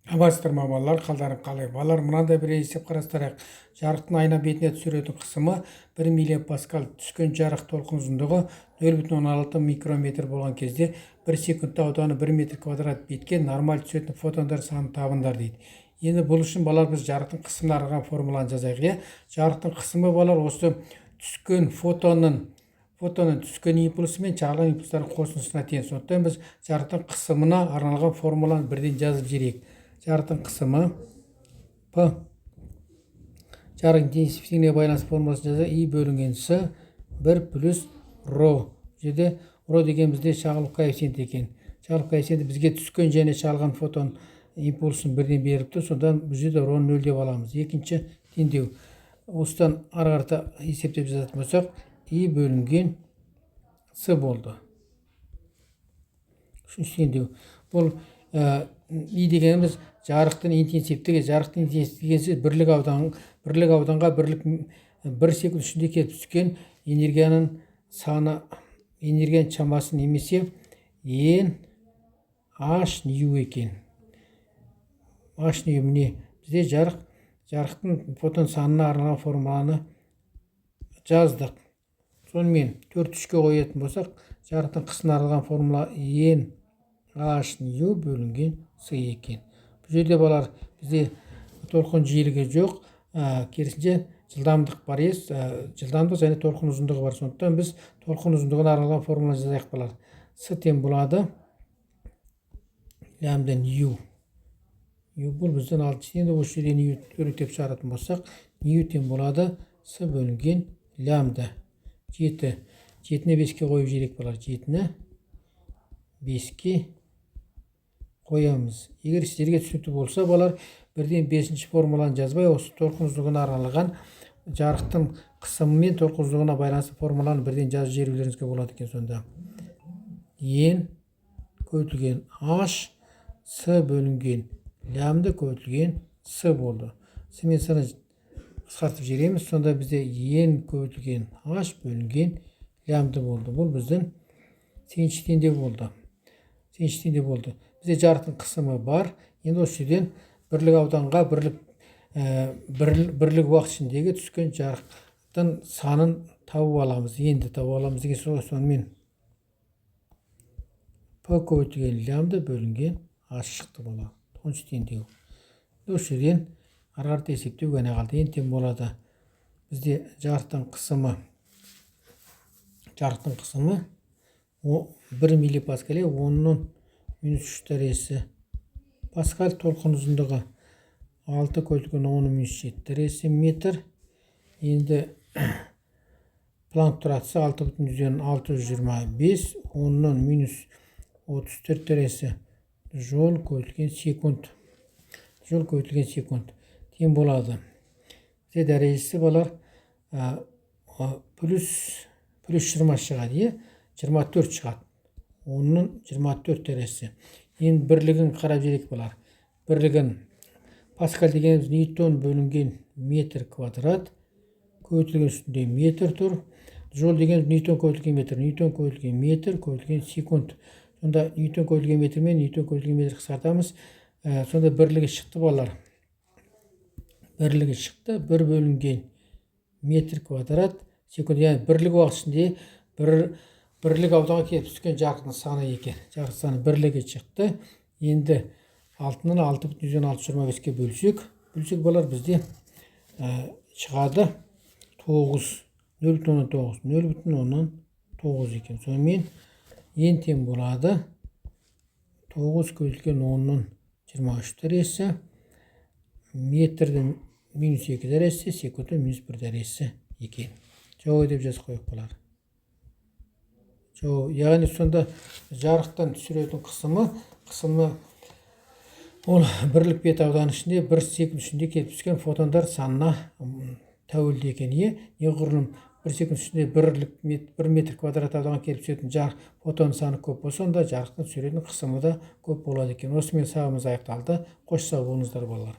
Абайсыздар ма балалар, қалдарың қалай? Балалар, мынандай бір есеп қарастырайық. Жарықтың айна бетіне түсіретін қысымы 1 мегапаскаль, түскен жарық толқын ұзындығы 0,16 микрометр болған кезде 1 секундта ауданы 1 метр квадрат бетке нормаль түсетін фотондар саны табыңдар дейді. Енді бұл үшін балалар біз жарықтың қысымына арналған формуланы жазайық. Жарықтың қысымы балалар осы түскен фотонның түскен импульсы мен шағылған импульстардың қосындысына тең. Сондықтан біз жарықтың қысымына арналған формуланы бірден жазып жіберейік. Жарықтың қысымы P жарық интенсивтігіне байланысты формуласын жаза I бөлінген С 1 плюс ρ. Жерде ρ деген бізде шағылу коэффициенті екен. Шағылу коэффициенті бізге түскен және шағылған фотон импульсын бірден беріп тұр. Содан бұл жерде ρ 0 деп аламыз. Екінші теңдеу. Осыдан ары қарата есептеп жазатын болсақ, I бөлінген С болды. Үшінші теңдеу. Бұл I дегеніміз жарықтың интенсивтігі бірлік ауданға бір секунд ішінде келіп түскен энергияның саны, энергияның шамасы немесе N H nu екен. H nu міне бізде жарықтың фотон санына арналған формуланы жаздық. Сонымен 4-3-ке қоятын болсақ, жарықтың қысымына арналған формула N H nu бөлінген С екен. Бұл жерде балалар бізде толқын жиілігі жоқ, керісінше жылдамдық бар ес, жылдамдық және толқын ұзындығы бар. Сондықтан біз толқын ұзындығына арналған формула жазайық балалар. С тең болады лямбда нью. Бұл бізден 6. Енді осы жерде нью өректеп шығаратын болсақ, нью тең болады С бөлінген лямбда. 7. 7-не 5-ке қойып жіберейік балалар. 7-не 5-ке қоямыз. Егер сіздерге түсінікті болса, балалар, бірден 5-ші формуланы жазбай, осы толқын ұзындығына арналған жарықтың қысымы мен толқын ұзындығына байланысты формуланы бірден жазып жіберулеріңізге болады екен сонда. N көбейтілген H С бөлінген лямбда көбейтілген С болды. С мен саны қысқартып жібереміз. Сонда бізде N көбейтілген H бөлінген лямбда болды. Бұл біздің сегізінші теңдеу болды. Бізде жарықтың қысымы бар. Енді осы жерден бірлік ауданға бірлік уақыт ішіндегі түскен жарықтың санын тауып аламыз. Енді тауып аламыз деген сөз. Сонымен P көбейтілген лямбда бөлінген H шықты болады. 10-шы теңдеу. Осы жерден ары қарата есептеу ғана қалды. Енді тең болады бізде жарықтың қысымы 1 мегапаскаль, 10-ның -3 дәресі паскаль, толқын ұзындығы 6 көбейтілген 10-ның -7 дәресі метр. Енді Планк тұратысы 6,625, 10-ның -34 дәресі жол көбейтілген секунд. Тең болады. Бізде дәрежесі балар плюс 20 шығады, 24 шығады. 10-ның 24 дәресі. Енді бірлігін қарап жерек балар. Бірлігін паскаль дегеніміз ньютон бөлінген метр квадрат, көбейтілген үстінде метр тұр. Жол дегеніміз ньютон көбейтілген метр көбейтілген секунд. Сонда ньютон көбейтілген метр мен ньютон көбейтілген метр қысқартамыз. Сонда бірлігі шықты балар. Бірлігі шықты 1 бөлінген метр квадрат секунд. Яғни бірлік уақыт ішінде бірлік ауданға келіп түскен жарықтың саны екен. Жарық саны бірлігі шықты. Енді 6-ның 6,625-ке бөлсек балар бізде шығады 0,9 екен. Сонымен ең тең болады 9 көбейтілген 10-ның 23 дәресі, метрдің -2 дәресі, секундтың -1 дәресі екен. Жауап деп жазып қойып балар. Яғни сонда жарықтан түсіретін қысымы ол бірлік бет ауданы ішінде 1 секунд ішінде келіп түскен фотондар санына тәуелді екен. Неғұрлым 1 секунд ішінде 1 метр квадрат ауданға келіп түсетін жарық фотон саны көп болса, онда жарықтан түсіретін қысымы да көп болады екен. Осымен сабағымыз аяқталды. Қош сау болыңыздар балалар.